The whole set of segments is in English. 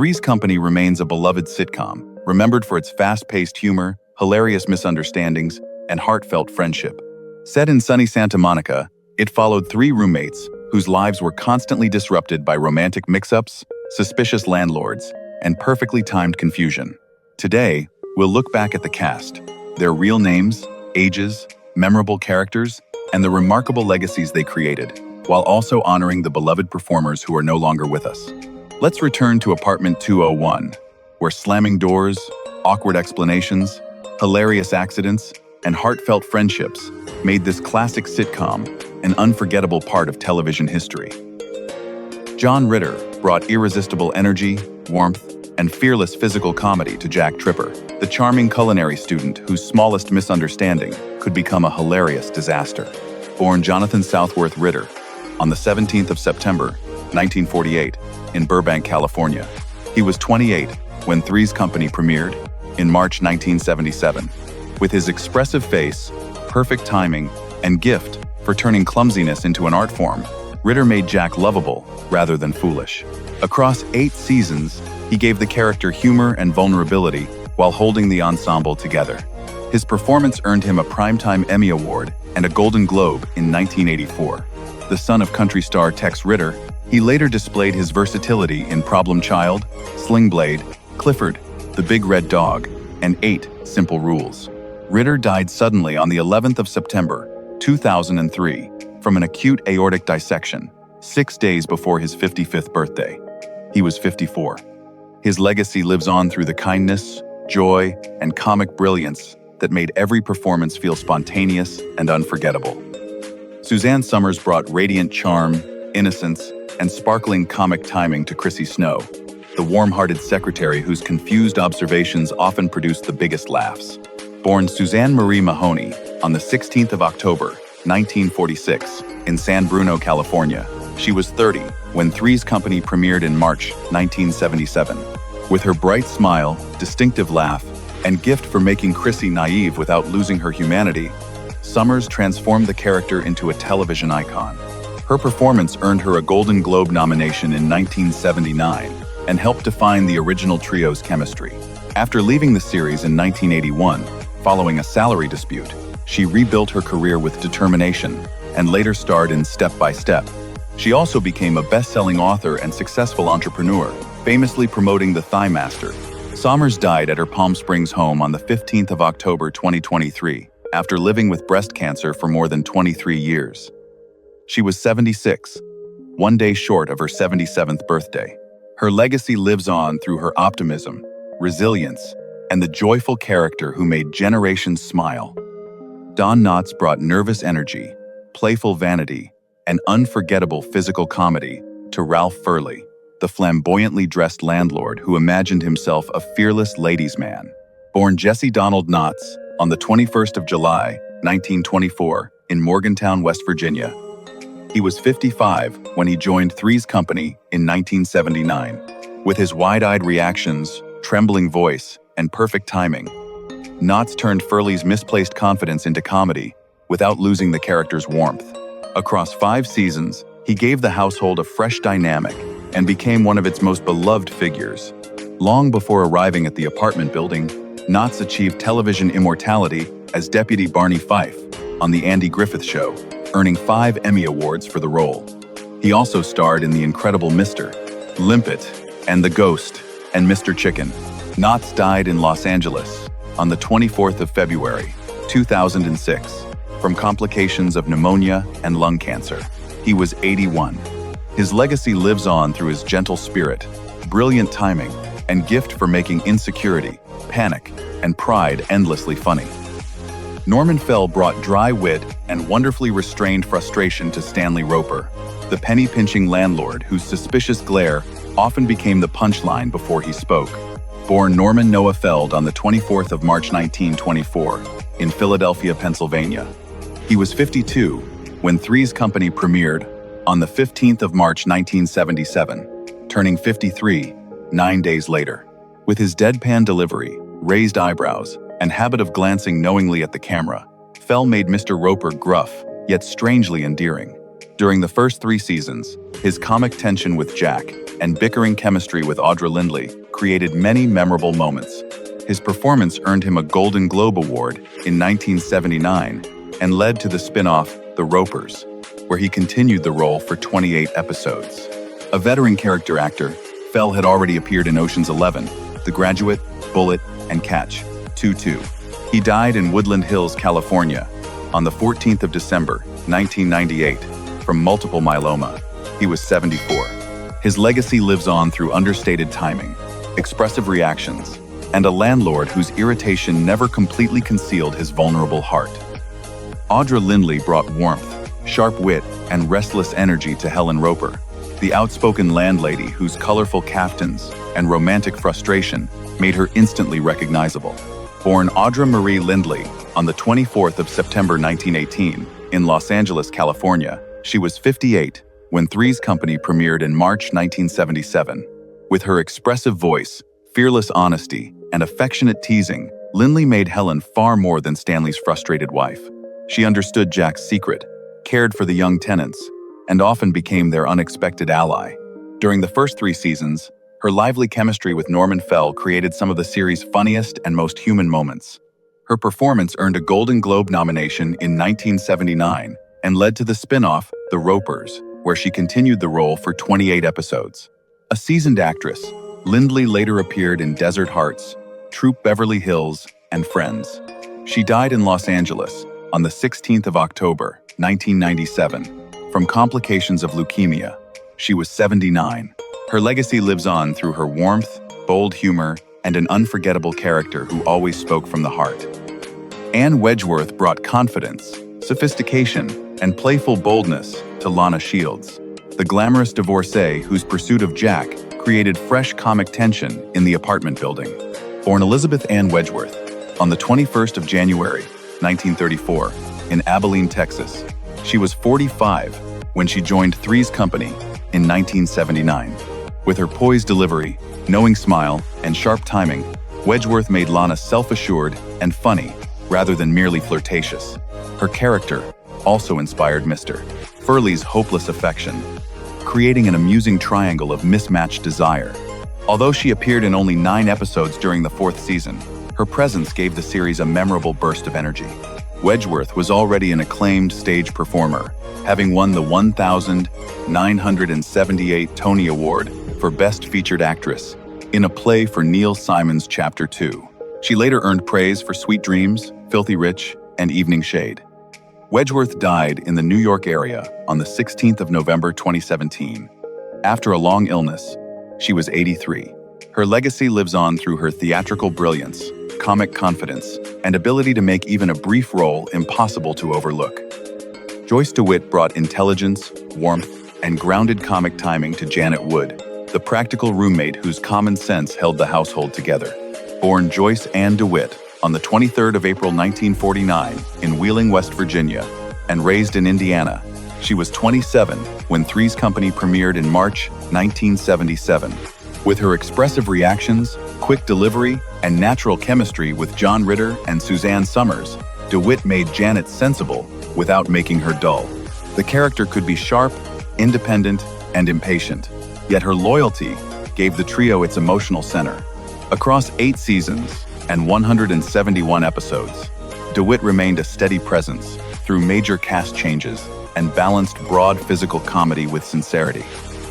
Three's Company remains a beloved sitcom, remembered for its fast-paced humor, hilarious misunderstandings, and heartfelt friendship. Set in sunny Santa Monica, it followed three roommates whose lives were constantly disrupted by romantic mix-ups, suspicious landlords, and perfectly timed confusion. Today, we'll look back at the cast, their real names, ages, memorable characters, and the remarkable legacies they created, while also honoring the beloved performers who are no longer with us. Let's return to apartment 201, where slamming doors, awkward explanations, hilarious accidents, and heartfelt friendships made this classic sitcom an unforgettable part of television history. John Ritter brought irresistible energy, warmth, and fearless physical comedy to Jack Tripper, the charming culinary student whose smallest misunderstanding could become a hilarious disaster. Born Jonathan Southworth Ritter on the 17th of September, 1948, in Burbank, California. He was 28 when Three's Company premiered in March 1977. With his expressive face, perfect timing, and gift for turning clumsiness into an art form, Ritter made Jack lovable rather than foolish. Across 8 seasons, he gave the character humor and vulnerability while holding the ensemble together. His performance earned him a Primetime Emmy Award and a Golden Globe in 1984. The son of country star Tex Ritter, he later displayed his versatility in Problem Child, Sling Blade, Clifford, The Big Red Dog, and 8 Simple Rules. Ritter died suddenly on the 11th of September, 2003, from an acute aortic dissection, 6 days before his 55th birthday. He was 54. His legacy lives on through the kindness, joy, and comic brilliance that made every performance feel spontaneous and unforgettable. Suzanne Summers brought radiant charm, innocence, and sparkling comic timing to Chrissy Snow, the warm-hearted secretary whose confused observations often produced the biggest laughs. Born Suzanne Marie Mahoney on the 16th of October, 1946, in San Bruno, California, she was 30 when Three's Company premiered in March 1977. With her bright smile, distinctive laugh, and gift for making Chrissy naive without losing her humanity, Summers transformed the character into a television icon. Her performance earned her a Golden Globe nomination in 1979 and helped define the original trio's chemistry. After leaving the series in 1981, following a salary dispute, she rebuilt her career with determination and later starred in Step by Step. She also became a best-selling author and successful entrepreneur, famously promoting the Thigh Master. Summers died at her Palm Springs home on the 15th of October 2023, after living with breast cancer for more than 23 years. She was 76, one day short of her 77th birthday. Her legacy lives on through her optimism, resilience, and the joyful character who made generations smile. Don Knotts brought nervous energy, playful vanity, and unforgettable physical comedy to Ralph Furley, the flamboyantly dressed landlord who imagined himself a fearless ladies' man. Born Jesse Donald Knotts on the 21st of July, 1924, in Morgantown, West Virginia. He was 55 when he joined Three's Company in 1979. With his wide-eyed reactions, trembling voice, and perfect timing, Knotts turned Furley's misplaced confidence into comedy without losing the character's warmth. Across 5 seasons, he gave the household a fresh dynamic and became one of its most beloved figures. Long before arriving at the apartment building, Knotts achieved television immortality as Deputy Barney Fife on The Andy Griffith Show, earning 5 Emmy Awards for the role. He also starred in The Incredible Mr. Limpet and The Ghost and Mr. Chicken. Knotts died in Los Angeles on the 24th of February, 2006, from complications of pneumonia and lung cancer. He was 81. His legacy lives on through his gentle spirit, brilliant timing, and gift for making insecurity, panic, and pride endlessly funny. Norman Fell brought dry wit and wonderfully restrained frustration to Stanley Roper, the penny-pinching landlord whose suspicious glare often became the punchline before he spoke. Born Norman Noah Feld on the 24th of March 1924 in Philadelphia, Pennsylvania. He was 52 when Three's Company premiered on the 15th of March 1977, turning 53 9 days later. With his deadpan delivery, raised eyebrows, and habit of glancing knowingly at the camera, Fell made Mr. Roper gruff, yet strangely endearing. During the first 3 seasons, his comic tension with Jack and bickering chemistry with Audra Lindley created many memorable moments. His performance earned him a Golden Globe Award in 1979 and led to the spin-off The Ropers, where he continued the role for 28 episodes. A veteran character actor, Fell had already appeared in Ocean's 11, The Graduate, Bullet, and Catch 2-2. He died in Woodland Hills, California, on the 14th of December, 1998, from multiple myeloma. He was 74. His legacy lives on through understated timing, expressive reactions, and a landlord whose irritation never completely concealed his vulnerable heart. Audra Lindley brought warmth, sharp wit, and restless energy to Helen Roper, the outspoken landlady whose colorful caftans and romantic frustration made her instantly recognizable. Born Audra Marie Lindley on the 24th of September 1918 in Los Angeles, California, she was 58 when Three's Company premiered in March 1977. With her expressive voice, fearless honesty, and affectionate teasing, Lindley made Helen far more than Stanley's frustrated wife. She understood Jack's secret, cared for the young tenants, and often became their unexpected ally. During the first 3 seasons, her lively chemistry with Norman Fell created some of the series' funniest and most human moments. Her performance earned a Golden Globe nomination in 1979 and led to the spin-off The Ropers, where she continued the role for 28 episodes. A seasoned actress, Lindley later appeared in Desert Hearts, Troop Beverly Hills, and Friends. She died in Los Angeles on the 16th of October, 1997, from complications of leukemia. She was 79. Her legacy lives on through her warmth, bold humor, and an unforgettable character who always spoke from the heart. Anne Wedgeworth brought confidence, sophistication, and playful boldness to Lana Shields, the glamorous divorcee whose pursuit of Jack created fresh comic tension in the apartment building. Born Elizabeth Ann Wedgeworth on the 21st of January, 1934, in Abilene, Texas, she was 45 when she joined Three's Company in 1979. With her poised delivery, knowing smile, and sharp timing, Wedgeworth made Lana self-assured and funny rather than merely flirtatious. Her character also inspired Mr. Furley's hopeless affection, creating an amusing triangle of mismatched desire. Although she appeared in only 9 episodes during the 4th season, her presence gave the series a memorable burst of energy. Wedgeworth was already an acclaimed stage performer, having won the 1978 Tony Award for Best Featured Actress in a play for Neil Simon's Chapter 2. She later earned praise for Sweet Dreams, Filthy Rich, and Evening Shade. Wedgeworth died in the New York area on the 16th of November 2017. After a long illness, she was 83. Her legacy lives on through her theatrical brilliance, comic confidence, and ability to make even a brief role impossible to overlook. Joyce DeWitt brought intelligence, warmth, and grounded comic timing to Janet Wood, the practical roommate whose common sense held the household together. Born Joyce Ann DeWitt on the 23rd of April 1949 in Wheeling, West Virginia, and raised in Indiana, she was 27 when Three's Company premiered in March 1977. With her expressive reactions, quick delivery, and natural chemistry with John Ritter and Suzanne Summers, DeWitt made Janet sensible without making her dull. The character could be sharp, independent, and impatient, yet her loyalty gave the trio its emotional center. Across 8 seasons and 171 episodes, DeWitt remained a steady presence through major cast changes and balanced broad physical comedy with sincerity.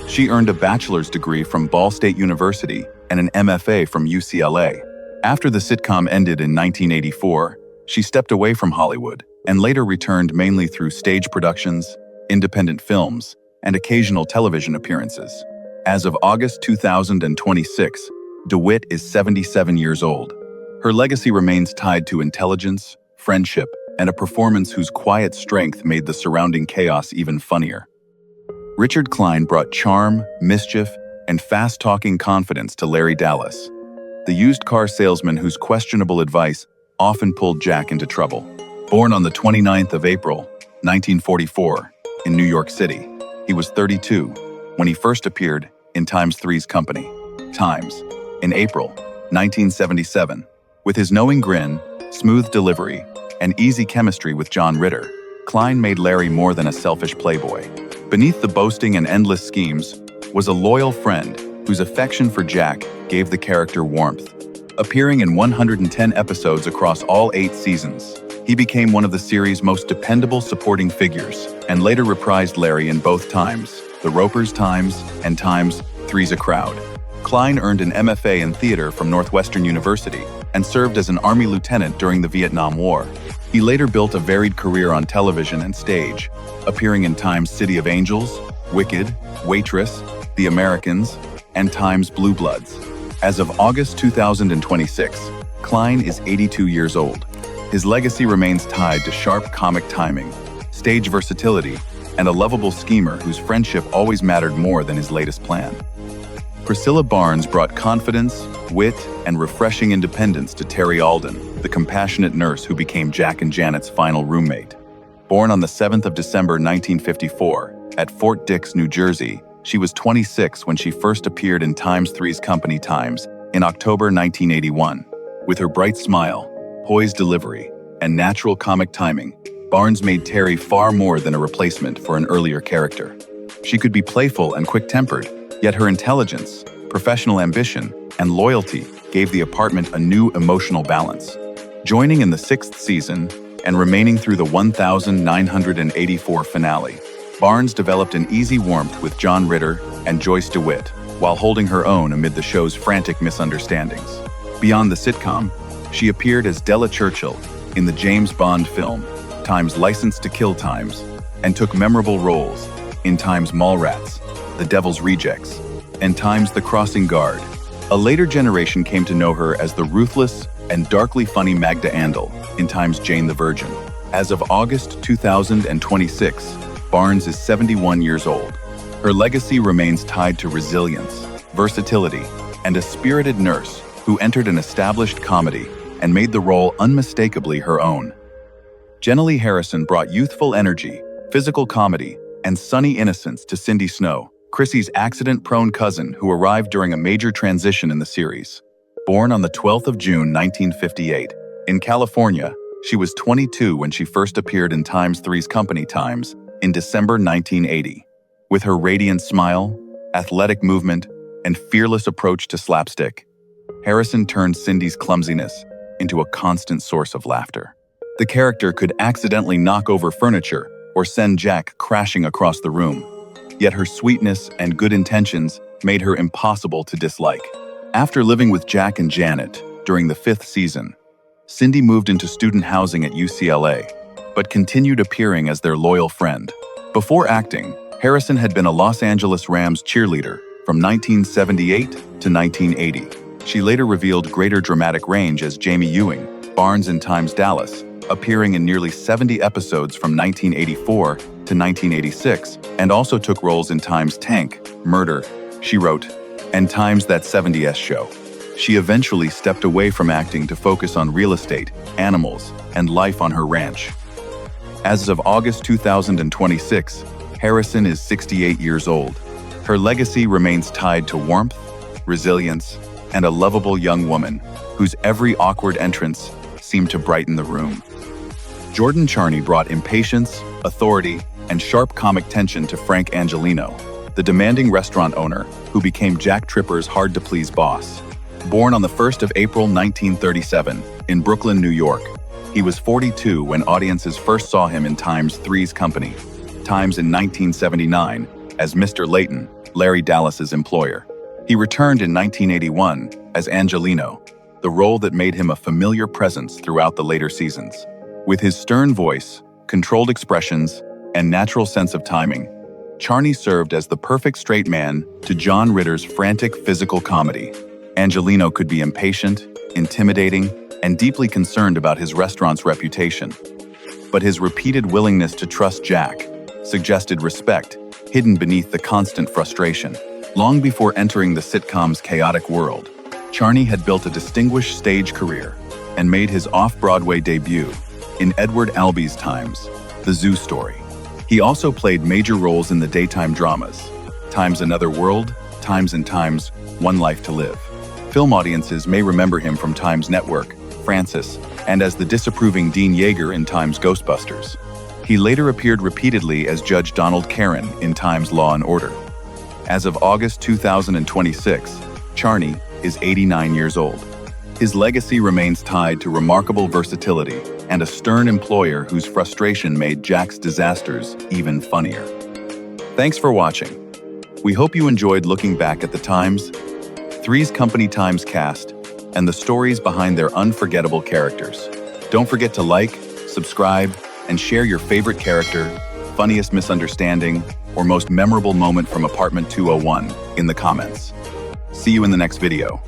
She earned a bachelor's degree from Ball State University and an MFA from UCLA. After the sitcom ended in 1984, she stepped away from Hollywood and later returned mainly through stage productions, independent films, and occasional television appearances. As of August 2026, DeWitt is 77 years old. Her legacy remains tied to intelligence, friendship, and a performance whose quiet strength made the surrounding chaos even funnier. Richard Klein brought charm, mischief, and fast-talking confidence to Larry Dallas, the used car salesman whose questionable advice often pulled Jack into trouble. Born on the 29th of April, 1944, in New York City, he was 32 when he first appeared in Times Three's Company, Times, in April 1977. With his knowing grin, smooth delivery, and easy chemistry with John Ritter, Klein made Larry more than a selfish playboy. Beneath the boasting and endless schemes was a loyal friend whose affection for Jack gave the character warmth. Appearing in 110 episodes across all 8 seasons, he became one of the series' most dependable supporting figures, and later reprised Larry in both Times, The Roper's Times, and Times, Three's a Crowd. Klein earned an MFA in theater from Northwestern University and served as an Army lieutenant during the Vietnam War. He later built a varied career on television and stage, appearing in Times City of Angels, Wicked, Waitress, The Americans, and Times Blue Bloods. As of August 2026, Klein is 82 years old. His legacy remains tied to sharp comic timing, stage versatility, and a lovable schemer whose friendship always mattered more than his latest plan. Priscilla Barnes brought confidence, wit, and refreshing independence to Terry Alden, the compassionate nurse who became Jack and Janet's final roommate. Born on the 7th of December 1954 at Fort Dix, New Jersey, she was 26 when she first appeared in Times Three's company Times in October 1981. With her bright smile, poised delivery, and natural comic timing, Barnes made Terry far more than a replacement for an earlier character. She could be playful and quick-tempered, yet her intelligence, professional ambition, and loyalty gave the apartment a new emotional balance. Joining in the 6th season and remaining through the 1984 finale, Barnes developed an easy warmth with John Ritter and Joyce DeWitt, while holding her own amid the show's frantic misunderstandings. Beyond the sitcom, she appeared as Della Churchill in the James Bond film, Times License to Kill Times, and took memorable roles in Times Mallrats, The Devil's Rejects, and Times The Crossing Guard. A later generation came to know her as the ruthless and darkly funny Magda Andal in Times Jane the Virgin. As of August 2026, Barnes is 71 years old. Her legacy remains tied to resilience, versatility, and a spirited nurse who entered an established comedy and made the role unmistakably her own. Jenna Lee Harrison brought youthful energy, physical comedy, and sunny innocence to Cindy Snow, Chrissy's accident-prone cousin who arrived during a major transition in the series. Born on the 12th of June 1958, in California, she was 22 when she first appeared in Times Three's company Times in December 1980. With her radiant smile, athletic movement, and fearless approach to slapstick, Harrison turned Cindy's clumsiness into a constant source of laughter. The character could accidentally knock over furniture or send Jack crashing across the room, yet her sweetness and good intentions made her impossible to dislike. After living with Jack and Janet during the 5th season, Cindy moved into student housing at UCLA, but continued appearing as their loyal friend. Before acting, Harrison had been a Los Angeles Rams cheerleader from 1978 to 1980. She later revealed greater dramatic range as Jamie Ewing, Barnes in Times Dallas, appearing in nearly 70 episodes from 1984 to 1986, and also took roles in Times Tank, Murder, She Wrote, and Times That 70s Show. She eventually stepped away from acting to focus on real estate, animals, and life on her ranch. As of August 2026, Harrison is 68 years old. Her legacy remains tied to warmth, resilience, and a lovable young woman whose every awkward entrance seemed to brighten the room. Jordan Charney brought impatience, authority, and sharp comic tension to Frank Angelino, the demanding restaurant owner who became Jack Tripper's hard-to-please boss. Born on the 1st of April 1937 in Brooklyn, New York, he was 42 when audiences first saw him in Times Three's company, Times in 1979, as Mr. Layton, Larry Dallas's employer. He returned in 1981 as Angelino, the role that made him a familiar presence throughout the later seasons. With his stern voice, controlled expressions, and natural sense of timing, Charney served as the perfect straight man to John Ritter's frantic physical comedy. Angelino could be impatient, intimidating, and deeply concerned about his restaurant's reputation. But his repeated willingness to trust Jack suggested respect hidden beneath the constant frustration. Long before entering the sitcom's chaotic world, Charney had built a distinguished stage career and made his off-Broadway debut in Edward Albee's Times, The Zoo Story. He also played major roles in the daytime dramas, Times Another World, Times and Times, One Life to Live. Film audiences may remember him from Times Network, Francis, and as the disapproving Dean Yeager in Times Ghostbusters. He later appeared repeatedly as Judge Donald Caron in Time's Law and Order. As of August 2026, Charney is 89 years old. His legacy remains tied to remarkable versatility and a stern employer whose frustration made Jack's disasters even funnier. Thanks for watching. We hope you enjoyed looking back at the Times, Three's Company Times cast, and the stories behind their unforgettable characters. Don't forget to like, subscribe, and share your favorite character, funniest misunderstanding, or most memorable moment from Apartment 201 in the comments. See you in the next video.